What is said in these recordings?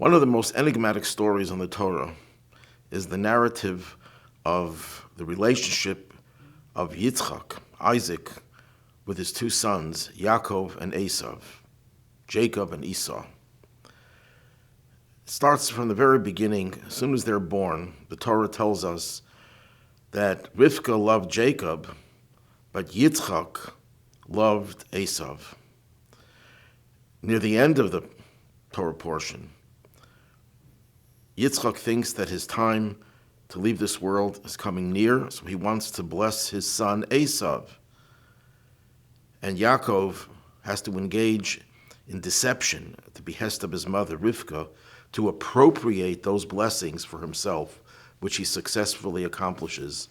One of the most enigmatic stories in the Torah is the narrative of the relationship of Yitzchak, Isaac, with his two sons, Yaakov and Esau, Jacob and Esau. It starts from the very beginning. As soon as they're born, the Torah tells us that Rivka loved Jacob, but Yitzchak loved Esau. Near the end of the Torah portion, Yitzchak thinks that his time to leave this world is coming near, so he wants to bless his son Esau. And Yaakov has to engage in deception at the behest of his mother, Rivka, to appropriate those blessings for himself, which he successfully accomplishes.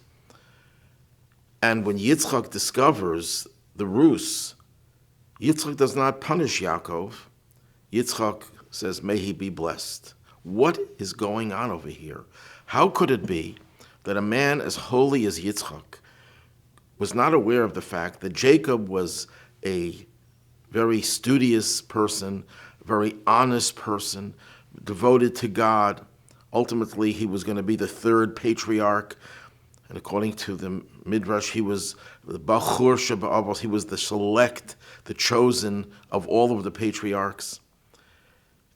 And when Yitzchak discovers the ruse, Yitzchak does not punish Yaakov. Yitzchak says, may he be blessed. What is going on over here? How could it be that a man as holy as Yitzchak was not aware of the fact that Jacob was a very studious person, a very honest person, devoted to God? Ultimately, he was going to be the third patriarch. And according to the Midrash, he was the Bachur Sheba'avos, he was the select, the chosen of all of the patriarchs.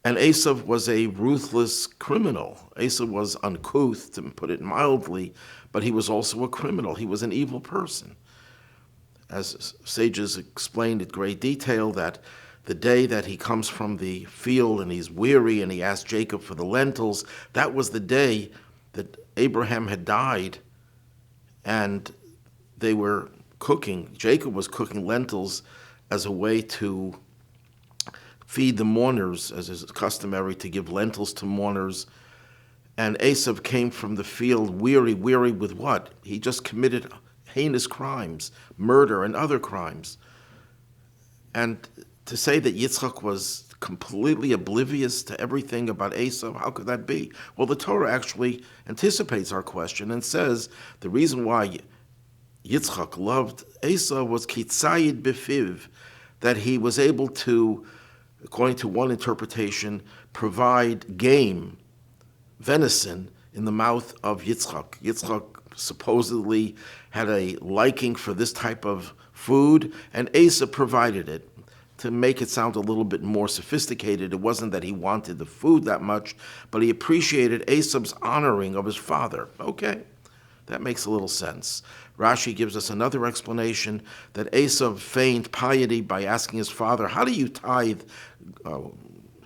And Esau was a ruthless criminal. Esau was uncouth, to put it mildly, but he was also a criminal. He was an evil person. As sages explained in great detail, that the day that he comes from the field and he's weary and he asks Jacob for the lentils, that was the day that Abraham had died and they were cooking. Jacob was cooking lentils as a way to feed the mourners, as is customary to give lentils to mourners. And Esau came from the field weary with what? He just committed heinous crimes, murder and other crimes. And to say that Yitzchak was completely oblivious to everything about Esau, how could that be? Well, the Torah actually anticipates our question and says the reason why Yitzchak loved Esau was kitzayid befiv, that he was able to, according to one interpretation, provide game, venison, in the mouth of Yitzchak. Yitzchak supposedly had a liking for this type of food, and Esau provided it. To make it sound a little bit more sophisticated, it wasn't that he wanted the food that much, but he appreciated Esau's honoring of his father. Okay, that makes a little sense. Rashi gives us another explanation that Esau feigned piety by asking his father, how do you tithe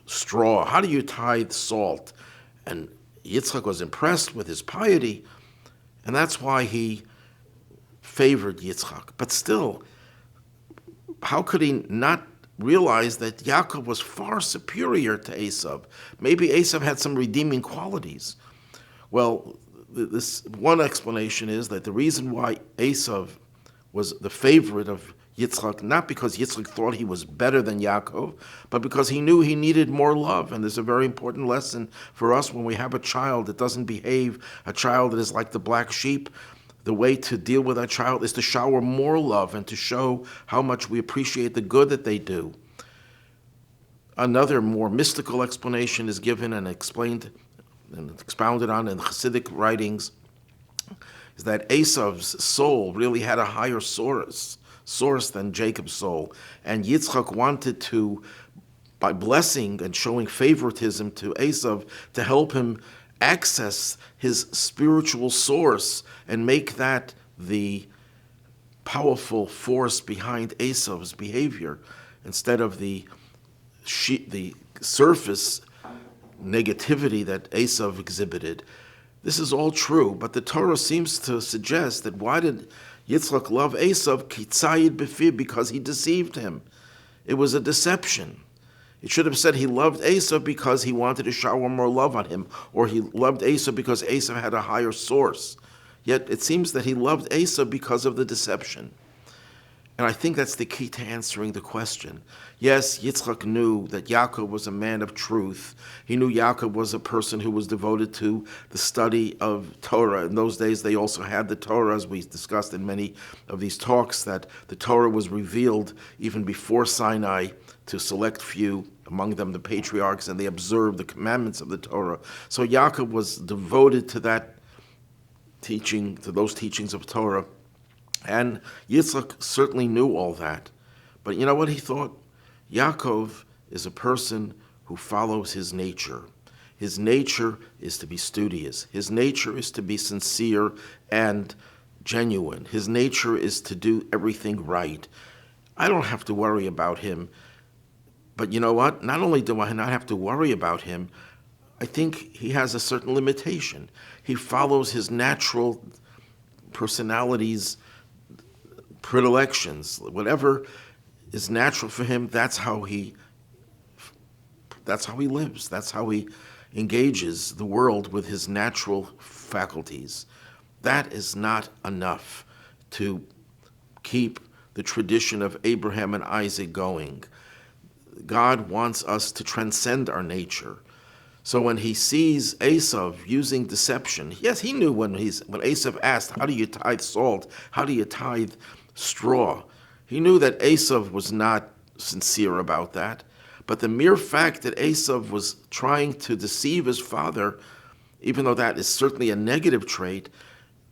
straw? How do you tithe salt? And Yitzchak was impressed with his piety, and that's why he favored Yitzchak. But still, how could he not realize that Yaakov was far superior to Esau? Maybe Esau had some redeeming qualities. Well, this one explanation is that the reason why Esau was the favorite of Yitzchak, not because Yitzchak thought he was better than Yaakov, but because he knew he needed more love. And there's a very important lesson for us when we have a child that doesn't behave, a child that is like the black sheep. The way to deal with that child is to shower more love and to show how much we appreciate the good that they do. Another more mystical explanation is given and explained and expounded on in Hasidic writings, is that Esau's soul really had a higher source than Jacob's soul. And Yitzchak wanted to, by blessing and showing favoritism to Esau, to help him access his spiritual source and make that the powerful force behind Esau's behavior instead of the surface negativity that Esau exhibited. This is all true, but the Torah seems to suggest that why did Yitzchak love Esau? Kitzayid b'fiv, because he deceived him. It was a deception. It should have said he loved Esau because he wanted to shower more love on him, or he loved Esau because Esau had a higher source. Yet it seems that he loved Esau because of the deception. And I think that's the key to answering the question. Yes, Yitzchak knew that Yaakov was a man of truth. He knew Yaakov was a person who was devoted to the study of Torah. In those days, they also had the Torah, as we discussed in many of these talks, that the Torah was revealed even before Sinai to a select few among them the patriarchs, and they observed the commandments of the Torah. So Yaakov was devoted to that teaching, to those teachings of Torah. And Yitzchak certainly knew all that. But you know what he thought? Yaakov is a person who follows his nature. His nature is to be studious. His nature is to be sincere and genuine. His nature is to do everything right. I don't have to worry about him. But you know what? Not only do I not have to worry about him, I think he has a certain limitation. He follows his natural personality's predilections. Whatever is natural for him, that's how he lives. That's how he engages the world with his natural faculties. That is not enough to keep the tradition of Abraham and Isaac going. God wants us to transcend our nature. So when he sees Esau using deception, yes, he knew when Esau asked, how do you tithe salt? How do you tithe straw? He knew that Esau was not sincere about that. But the mere fact that Esau was trying to deceive his father, even though that is certainly a negative trait,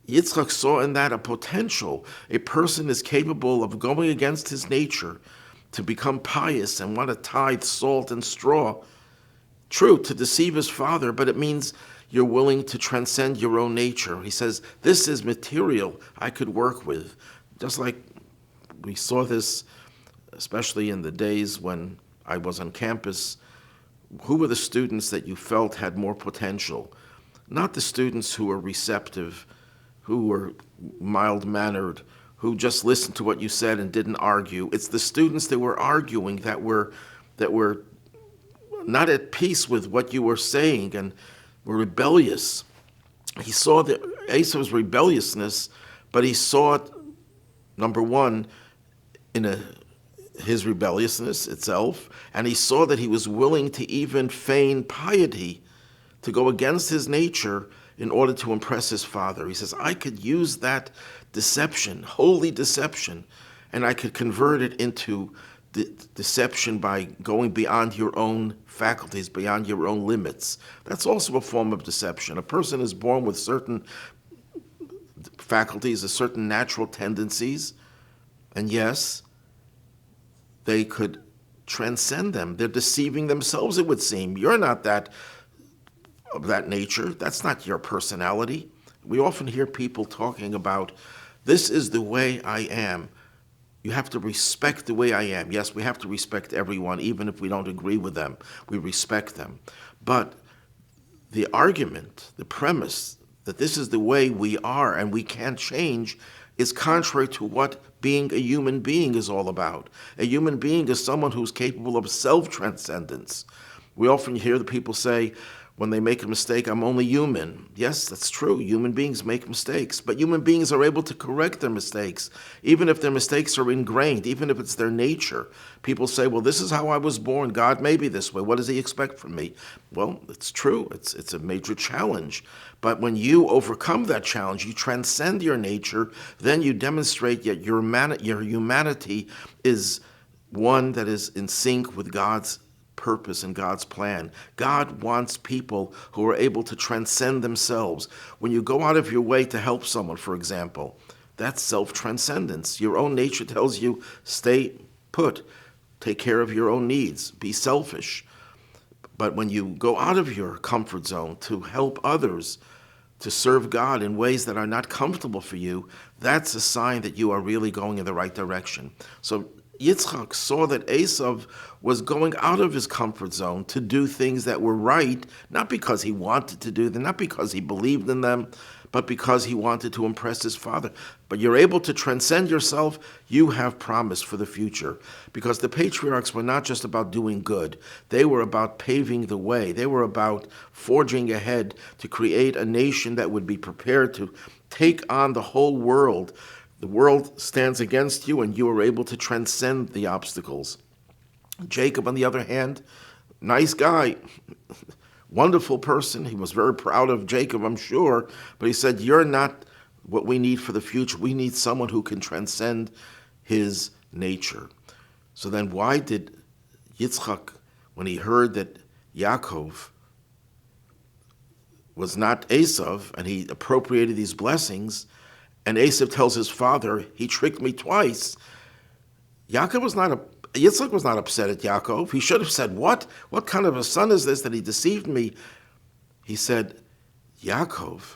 Yitzchak saw in that a potential. A person is capable of going against his nature to become pious and want to tithe salt and straw. True, to deceive his father, but it means you're willing to transcend your own nature. He says, this is material I could work with. Just like we saw this, especially in the days when I was on campus. Who were the students that you felt had more potential? Not the students who were receptive, who were mild-mannered, who just listened to what you said and didn't argue. It's the students that were arguing that were not at peace with what you were saying and were rebellious. He saw Esau's rebelliousness, but he saw it, number one, in his rebelliousness itself, and he saw that he was willing to even feign piety, to go against his nature in order to impress his father. He says, I could use that deception, holy deception, and I could convert it into deception by going beyond your own faculties, beyond your own limits. That's also a form of deception. A person is born with certain faculties, certain natural tendencies, and yes, they could transcend them. They're deceiving themselves, it would seem. You're not of that nature. That's not your personality. We often hear people talking about, this is the way I am. You have to respect the way I am. Yes, we have to respect everyone, even if we don't agree with them. We respect them. But the argument, the premise that this is the way we are and we can't change is contrary to what being a human being is all about. A human being is someone who's capable of self-transcendence. We often hear the people say, when they make a mistake, I'm only human. Yes, that's true. Human beings make mistakes, but human beings are able to correct their mistakes, even if their mistakes are ingrained, even if it's their nature. People say, well, this is how I was born. God made me this way. What does he expect from me? Well, it's true. It's a major challenge. But when you overcome that challenge, you transcend your nature, then you demonstrate that your humanity is one that is in sync with God's purpose and God's plan. God wants people who are able to transcend themselves. When you go out of your way to help someone, for example, that's self-transcendence. Your own nature tells you, stay put, take care of your own needs, be selfish. But when you go out of your comfort zone to help others, to serve God in ways that are not comfortable for you, that's a sign that you are really going in the right direction. So Yitzchak saw that Esau was going out of his comfort zone to do things that were right, not because he wanted to do them, not because he believed in them, but because he wanted to impress his father. But you're able to transcend yourself, you have promise for the future. Because the patriarchs were not just about doing good. They were about paving the way. They were about forging ahead to create a nation that would be prepared to take on the whole world. The world stands against you, and you are able to transcend the obstacles. Jacob, on the other hand, nice guy, wonderful person. He was very proud of Jacob, I'm sure, but he said, you're not what we need for the future. We need someone who can transcend his nature. So then why did Yitzchak, when he heard that Yaakov was not Esau, and he appropriated these blessings, and Esau tells his father, he tricked me twice. Yitzchak was not upset at Yaakov. He should have said, what kind of a son is this that he deceived me? He said, Yaakov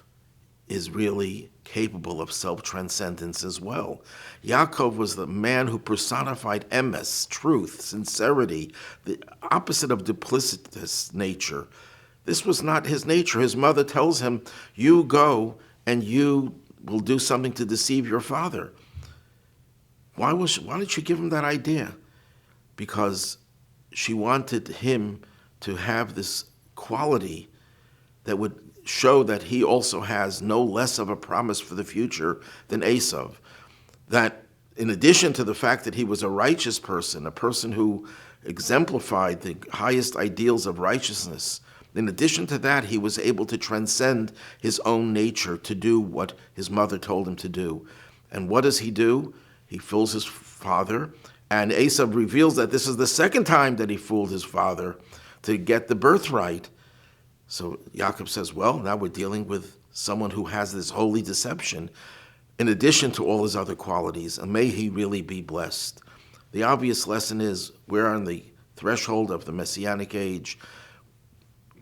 is really capable of self-transcendence as well. Yaakov was the man who personified emes, truth, sincerity, the opposite of duplicitous nature. This was not his nature. His mother tells him, you go and you will do something to deceive your father. Why did she give him that idea? Because she wanted him to have this quality that would show that he also has no less of a promise for the future than Esau. That in addition to the fact that he was a righteous person, a person who exemplified the highest ideals of righteousness, in addition to that, he was able to transcend his own nature to do what his mother told him to do. And what does he do? He fools his father, and Esau reveals that this is the second time that he fooled his father to get the birthright. So Yaakov says, well, now we're dealing with someone who has this holy deception in addition to all his other qualities, and may he really be blessed. The obvious lesson is we're on the threshold of the Messianic age.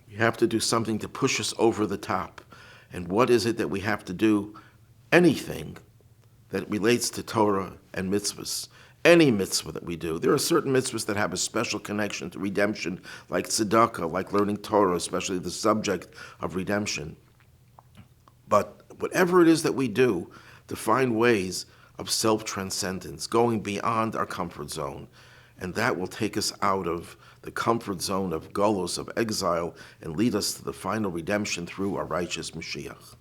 You have to do something to push us over the top. And what is it that we have to do? Anything that relates to Torah and mitzvahs. Any mitzvah that we do. There are certain mitzvahs that have a special connection to redemption, like tzedakah, like learning Torah, especially the subject of redemption. But whatever it is that we do, to find ways of self-transcendence, going beyond our comfort zone, and that will take us out of the comfort zone of galus, of exile, and lead us to the final redemption through our righteous Mashiach.